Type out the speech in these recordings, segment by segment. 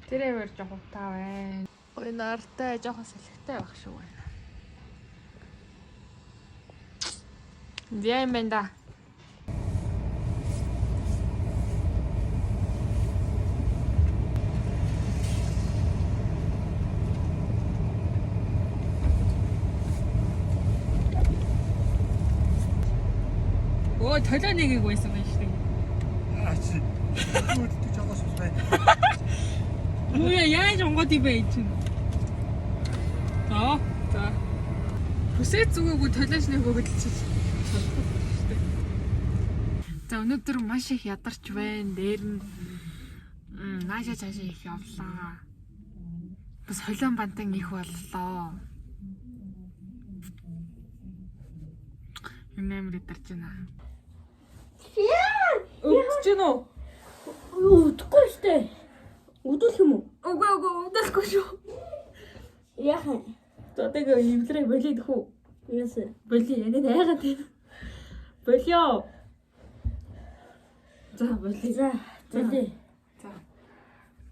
Тэрээр жоох утаа байна. Ой нартай жоох салхитай байх шүү байна. Яа юм бэ да? Оо толоо нэгийг байсан байж тээ. Аа чи. Үүдтэй жогоос бай. Нүя яаж онгод ивэ чинь. За. Хүсээ зүгөөгүй толооч нэг хөдөлчих. За өнөөдөр маш их ядарч байна. Дээр нь наашаа цаашаа их явлаа. Бас холион бантан их боллоо. Юмнамэр идарч байна. Өдөж гэнэ үү? Өдөхгүй штэ. Өдөх юм уу? Үгүй өдөхгүй шүү. Яхан. Тэгэ эвлэрээ болиод хүү. Яасан. Боли яна найгаад байна. Болио. За боли. За.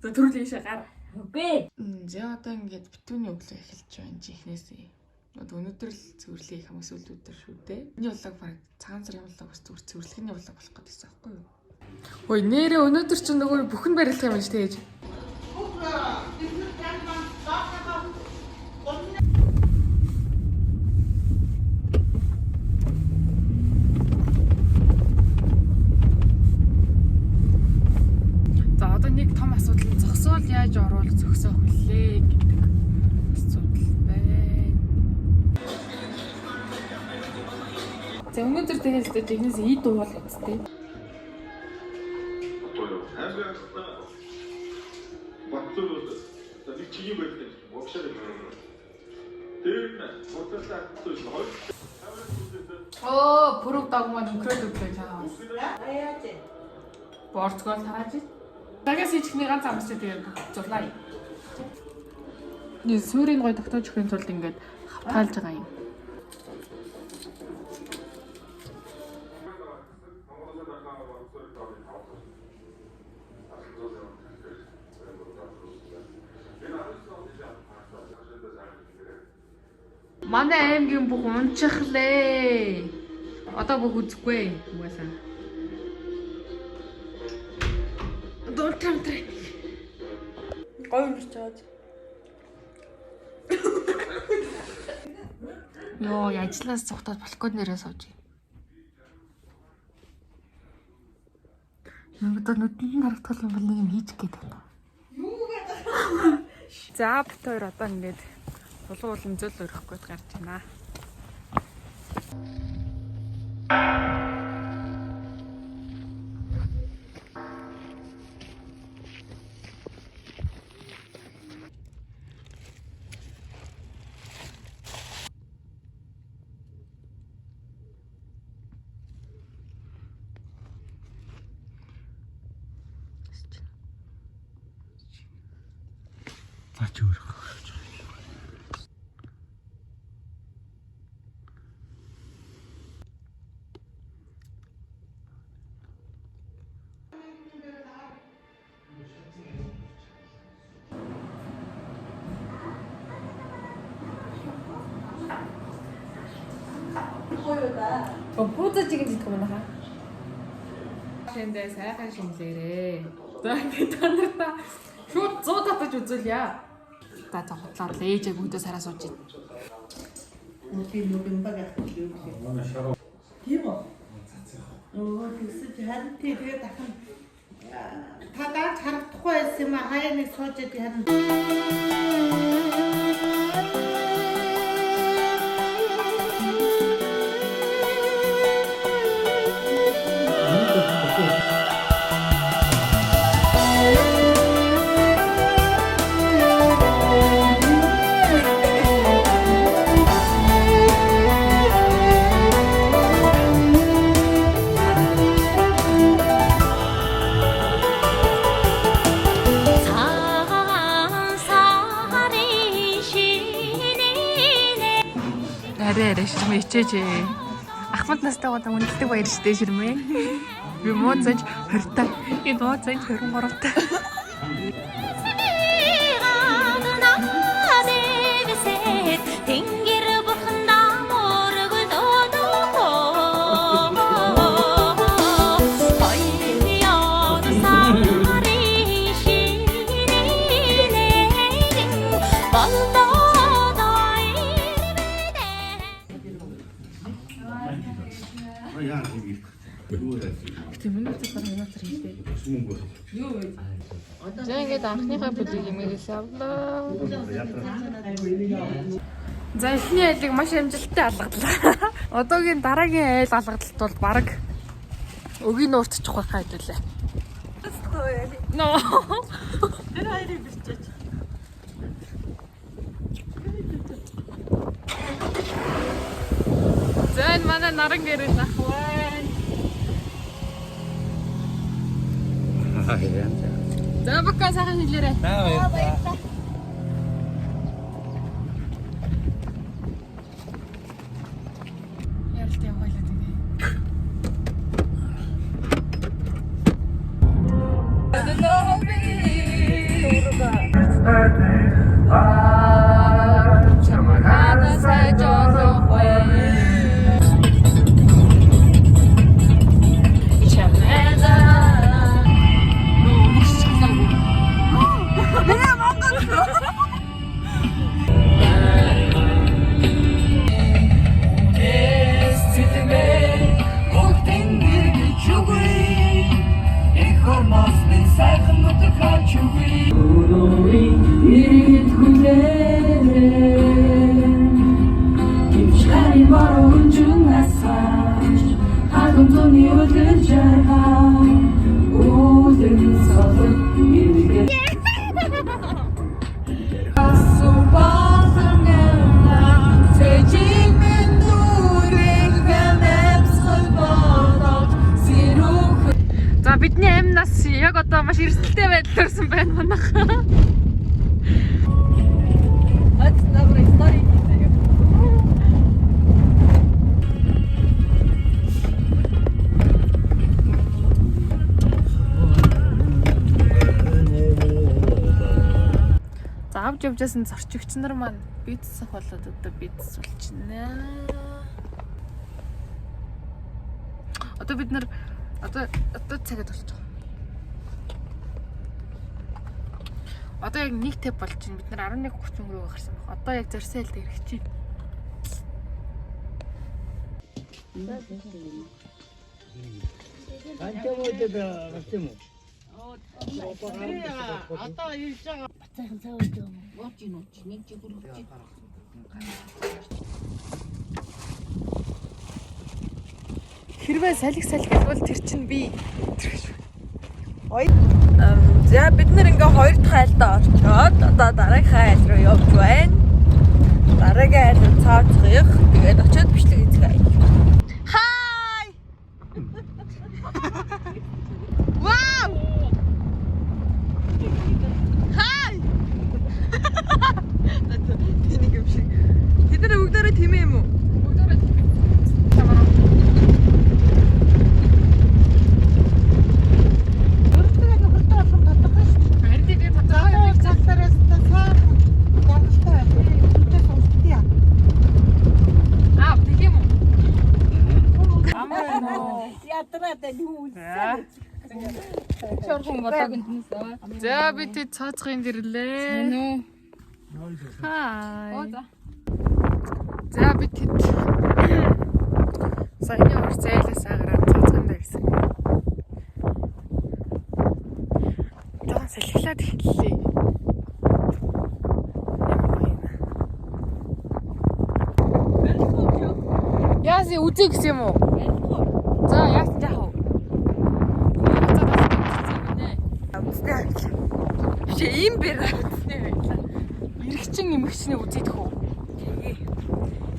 За төрүүлээшээ гар. Окей. За одоо ингээд битүүний өглөө эхэлж байна чихнээсээ. Өнөөдөр л цэвэрлэх хүмүүс өдөр шүү дээ. Миний улаг баг цагаан сарын улаг бас цэвэрлэхний улаг болох гэдэгсэн аахгүй юу? Ой нэрээ өнөөдөр чинь нөгөө бүхэн барилах юм биш тэгэж. За одоо нэг том асуудал нь зогсоол яаж оруулах зогсоох вүлээ гэдэг асуудал байна. За өнөөдөр тэгээд л жигнэс ий дуул үсттэй. Оо, пүрэг дагмаа нөхрөөд өглөө чаа. Аяач. Борцгол хараач. Дагаас ичхний ганц амсч тэгээд зулаа. Нэг сүрийн гой тогтоож өгөх тулд ингээд хавтаалж байгаа юм. Манай аймгийн бүх унчихлээ. Одоо бүх үзэхгүй угаасаа. Дуултрамтрай. Гоё юмч чаад. Йоо, ажлаас цухтаад балкон дээрээ сууж юм. Одоо нүдэнд нь харагдах юм бол нэг юм хийж гээд байна. Юу гэдэг? За бит хоёр одоо ингээд улам зөөл өрөх гээд гарч байна. Ач өрөх. Буудаж ингэж идэх юм байна. Шиндээ сайхан шинлээрээ. За би та нартай шууд 100 татаж үзүүлье. Та цогтлаад ээжээ бүгдээ сараа сууж ийн. Тийм үү? Оо, тэгсэж харин тэгээд дахин та дааж харагдахгүй байсан юм а хаяа нэг сууж яд харин. Арай ширмэ ичээжээ. Ахмад настай гоо үнэлдэг баяр штэ ширмэ. Би муу цанч 20 та. Би дуу цанч 23 та. тэнгэр бурхандаа мөрөг додоо хоёроо сари шинэ болдоо Яа тийм. Гэтэ миний цагаар юматар хийлээ. Юу вэ? За ингээд анхныхаа бүлэг юмээс авлаа. За эхний айлыг маш амжилттай алгадлаа. Одоогийн дараагийн айл алгадалт бол баг өгийн нууртчих байхаа хэлээ. Ноо. Тэр хоёрыг бичиж. За энэ манай наран гэрэл ахваа. За бака сайхан хэлээрэй. Яралтай хойлоо тэгээ. Чамагада сайжолоо бидний амнаас яг одоо маш эрсдэлтэй байдал төрсэн байна манайхаа. За авч явжсэн зорчигч нар маань бидсэх болоод одоо бидс болчихно. Одоо бид нар одоо цагаад болж байгаа. Одоо яг 1:50 болж байна. Бид нар 11:30 рүү гарсан баг. Одоо яг зорьсон айлд ирэх чинь. Одоо ирж байгаа. Бацаахан цаа өгч юм. Ууч ин ууч нэг жигүүр өгч. Хэрвээ салхи гэвэл тэр чинь би. За бид нар ингээ хоёр дахь айлдаа орчоод одоо дараагийн айл руу явж байна. Дараагийн айл руу цаацгах. Тэгээд очиод бичлэг хийцгээе. Хай! Вау! Хай! Тэнийг юм шиг. Тэд нар бүгдээрээ тэмээ юм уу? Бүгдээрээ тэмээ. За би тэд цаацгын дэрлээ. Хай. За би тэд саяны урцайлаас агараад цаацган дээр гэсэн. Жон салхилаад эхэллээ. Яаси үзье гэсэн юм уу? За яасан яах вэ? Чи ийм бэр авцсны байлаа. Иргчин эмгчний үзийдэх үү? Тэгээ.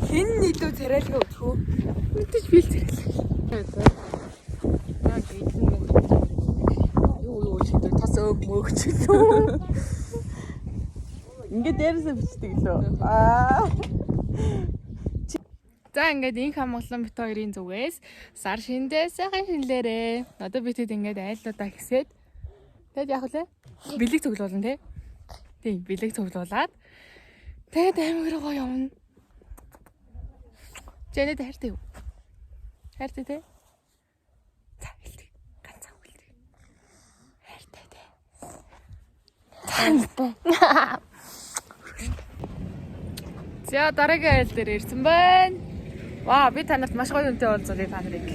Хин илүү царайлгаа үзэх үү? Мэдээж би л царайлгаа. Яг идэн мөгч. Юу чигтэй тас өг мөгч лөө. Ингээд дээрээсээ бичдэг лөө. За ингээд инх хамглан бит хоёрын зүгээс сар шиндээ сайхан шинлээрээ. Одоо би тэд ингээд айлуудаа хэсээд тэгэд яг үлээ бэлэг цуглуулна тий. Тийм бэлэг цуглуулад Тэгээд амар гоё явна. Жэнэд хайртай юу? Хайртай те? За хэлдэг. Ганцхан хэлдэг. Хайртай те. Хайртай. За дараагийн айл дээр ирсэн байна. Ваа би танарт маш гоё үнэтэй уулзъя та нарыг.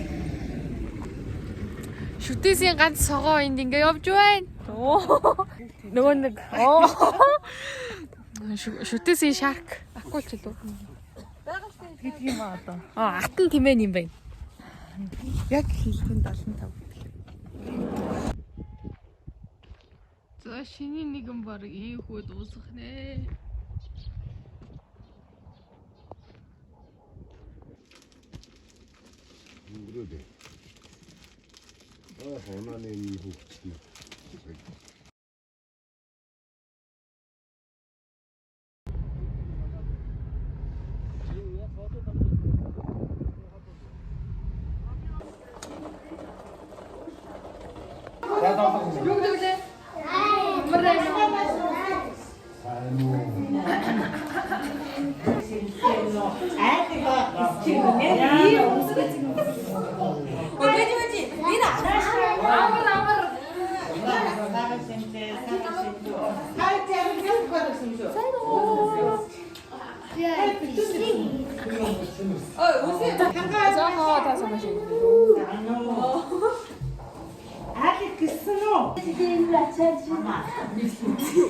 Шүтээсийн ганц согоо энд ингээ явж байна. Нөгөө нэг шүтээсийн шарк акул ч лөө. гэдэг юм аа одоо. Алтан тэмээ юм байна. Яг хийлгэн 75. За шиний нэгэн баг ийхүү дуусах нэ. Өнгөрөөд. Хононы хүүхдтэй.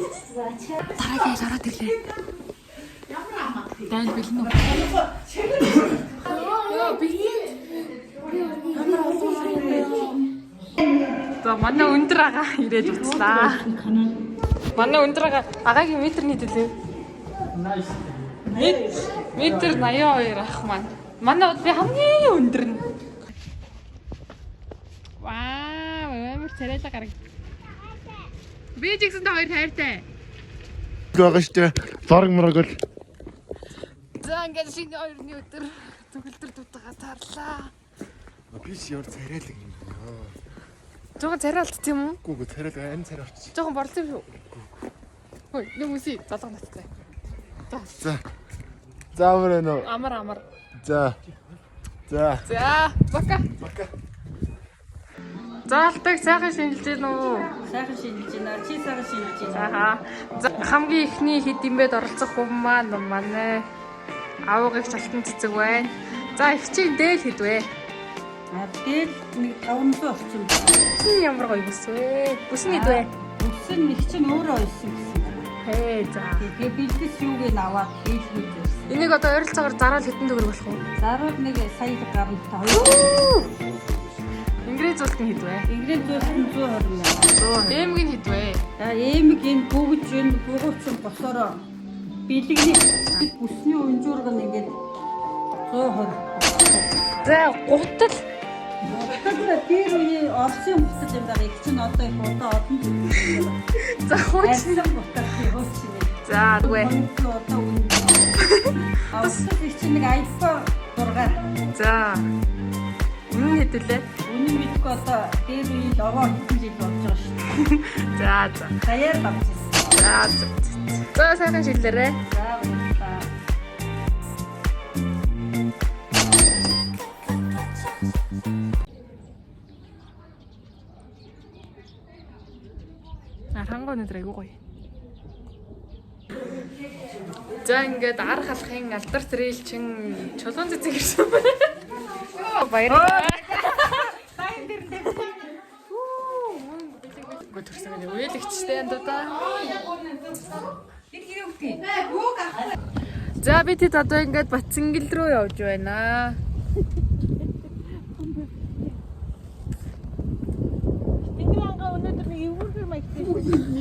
Дараагийн ороод ирлээ. Дайл бэлэн үү? За манай өндөр ага ирээд уцлаа. Манай өндөр агагийн метр нийт лээ. Метр 82 ах маань. Манай би хамгийн өндөр нь. Вау, амар царайлаа гараг. Би ч гэсэн та хоёр хайртай. Байгаа штэ. Бараг мөрөг л. За ингээд шинэ хоёрны өдөр төгөлдөр дутгаа тарлаа. Би ч ямар царайлаг юм бэ? Жогон царай алдсан юм уу? Гүг царайлаг ань царай авчих. Жогон борлоо шүү. Хөөе, нэг үсий залга наттай. За. Заавар нөө. Амар. За. За, бака. Заалтыг сайхан шинжилж гин үү? Сайхан шинжилж байна. Чи сайхан шинжилж байна. Аа. За хамгийн ихний хэд имбэд оролцох хүмүүс маань манай аавгыг шалтан цэцэг байна. За их чинь дээл хэд вэ? Дээл нэг 500 орчим. Ямар гоё бүс вэ? Бүс нь хэд вэ? Бүс нь нэг чинь өөрөө ойсон гэсэн. Хээ за. Тэгээ бэлтгэс юуг нь аваад хийлгэж байсан. Энийг одоо ойролцоогоор зараал хэдэн төгрөг болох вэ? Зарууд нэг сая гаруй та 2. Ингрид зултын хэд вэ? Ингрид зултын 120 мянга. Эмгийн хэд вэ? За эмэг энэ бүгж энэ бугуучин босороо бэлэгний бүсний өнжүүрг нь ингээд 120. За гутал. Тэгэхээр тэр үеийн Оросын бусад юм даа их чинь одоо их одоо одон төлөв. За хууч. Бутал хөөч чинь. За үгүй. Одоо үн. Авсад их чинь нэг iPhone 6. За. Үнэн хэдүүлээ? Үнэн мэдгүй одоо дээр үеийн лого хэдэн жил болж байгаа шүү дээ. За. Хаяар авчихсан. За сайхан шилээрээ. За баярлалаа. Архангой өнөдөр айгуу гоё. За ингээд арга халахын алдар цэрэлчин чулуун цэцэг ирсэн байна. Баярлалаа. Гот төрсөн үеэлэгчтэй энэ даа. За би тэд одоо ингээд Батцэнгэл рүү явж байна.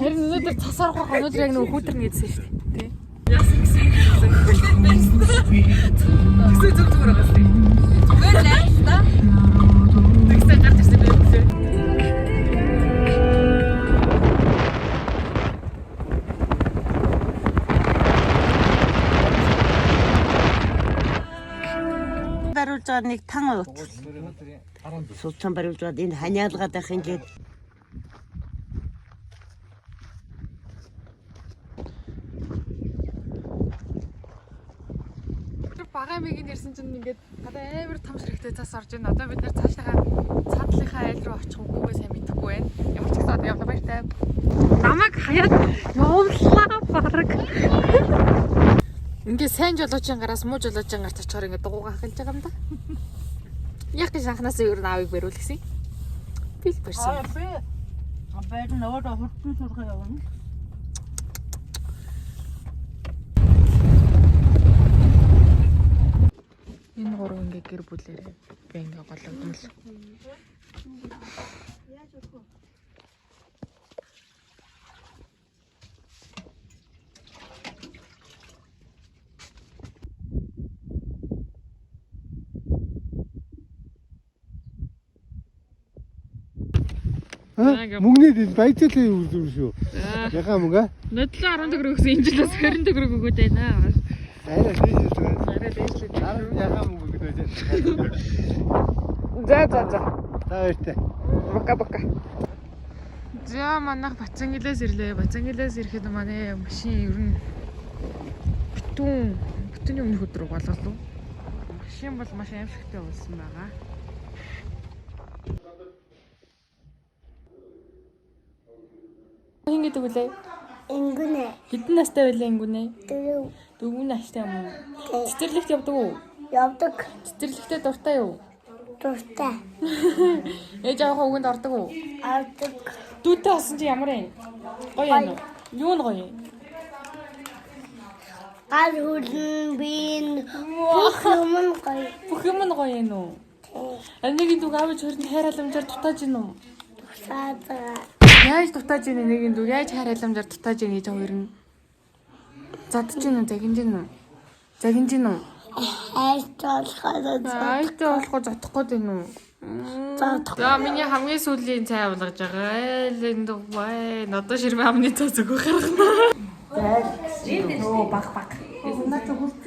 Харин өнөөдөр цасаар ухах өнөөдөр яг нөгөө хүүтэрнэ гэдсэн шүү дээ. Тэ? Яасан гэсэн. Зүг зүгээр байгаас тий. Зүгээр лайф та. Тэгсэн гарч ирсэн байх лээ. Бариулж байгаа нэг тан уут. Султан бариулж байгаа энэ ханиалгаад байх ингээд бага мигийн ирсэн чинь ингээд одоо амар том ширхтээ цаас орж ийн. Одоо бид нэр цаашаа цаадлынхаа айл руу очих үгүйгээ сайн мэдэхгүй байна. Ямар ч гэсэн одоо явлаа баяртай. Намайг хаяад явууллаа баг. Ингээд сайн жолоочийн гараас муу жолоочийн гарт очихоор ингээд дугуйгаа хахилж байгаа юм да. Яг гэж анханасаа ер нь аавыг бариул гэсэн. Би л барьсан. би байр нь өөрөө хурдан сурах явна. Энэ гурав ингээ гэр бүлээрээ би ингээ гологдмол. Мөнгөний баяцлаа юу шүү. Яхаа мөнгө? Нодлоо 10 төгрөг өгсөн энэ жилээс 20 төгрөг өгөөд байна. Арай дээшлээ. Арай дээшлээ. Яхаа мөнгө өгөөд байна. За. За баяртай. Бака. За манайх Бацангилээс ирлээ. Бацангилээс ирэхэд манай машин ер нь бүтүүний өмнөх өдөр болголоо. Машин бол маш аимшигтай болсон байгаа. Хин гэдэг үлээ? Ингүнэ. Хэдэн настай байлаа ингүнэ? 4 настай юм уу? Цэцэрлэгт явдаг уу? явдаг. Цэцэрлэгтээ дуртай юу? Дуртай. Ээж аваа өгөнд ордог уу? Авдаг. Дүүтэй болсон чи ямар юм? Гоё юм уу? Юу нь гоё юм? Гар хөлн бин бүх юм гоё. Бүх юм нь гоё юм уу? Нэг дүүг авч хөрн хайрааламжаар дутааж гин үү? Саадаа. Яаж дутааж гин нэг дүүг яаж хайрааламжаар дутааж гин гэж хоёр нь задж гин үү? Загинж гин үү? Айтай болохоо зодохгүй дээ нү. За миний хамгийн сүүлийн цай болгож байгаа. Энд бай. Одоо ширмэ амны цаас өгөх гаргана. Оо баг. Энд наач хурц.